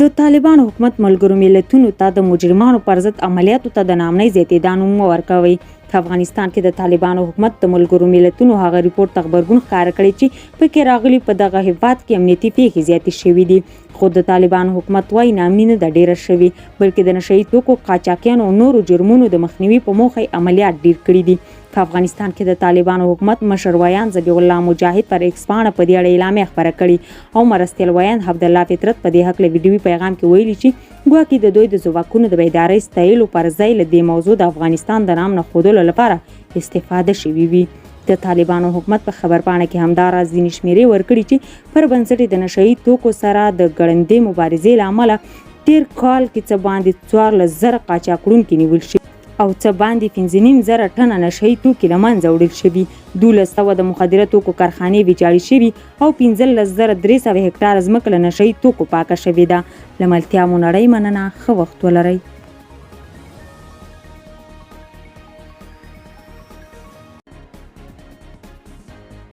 د طالبانو حکومت ملګرو ملتونو ته د مجرمانو پر ضد عملیاتو ته د نامنۍ زیاتېدا نوم مه ورکوئ. په افغانستان کې د طالبانو حکومت د ملګرو ملتونو هغه ریپورت ته غبرګون ښکاره کړی چې پکې راغلي په دغه هیواد کې امنیتي پیښې زیاتې شوي دي. خو د طالبانو حکومت وایي ناامني نه ده ډیره شوې، بلکې د نشه یي توکو قاچاقیانو او نورو جرمونو د مخنیوي په موخه عملیات ډیر کړي دي. په افغانستان کې د طالبانو حکومت مشر ویان ذبیح الله مجاهد پر ایکس پاڼه په دې اړه اعلامیه خپره کړې او مرستیال ویان عبدالله فطرت په دې هکله ویډیوي پیغام کې ویلي چې ګواکې د دوی د ځواکونو د بیدارۍ ستایلو پر ځای له دې موضوع د افغانستان د نام نه ښودلو لپاره استفاده شوې وي. د طالبانو حکومت په خبرپاڼه کې همداراز ځینې شمیرې ورکړي چې پر بنسټ د نشه یي توکو سره د ګړندۍ مبارزې له امله تیر کال کې څه باندې 14,000 قاچاقړونکي نیول شوي او څه باندې 15,000 ټنه نشه یي توکي له منځه وړل شوي. 1200 د مخدره توکو کارخانې ویجاړې شوي او 15,300 هکټاره ځمکه له نشه یي توکو پاکه شوې ده. له ملتیا مو نړۍ مننه، ښه وخت ولرئ.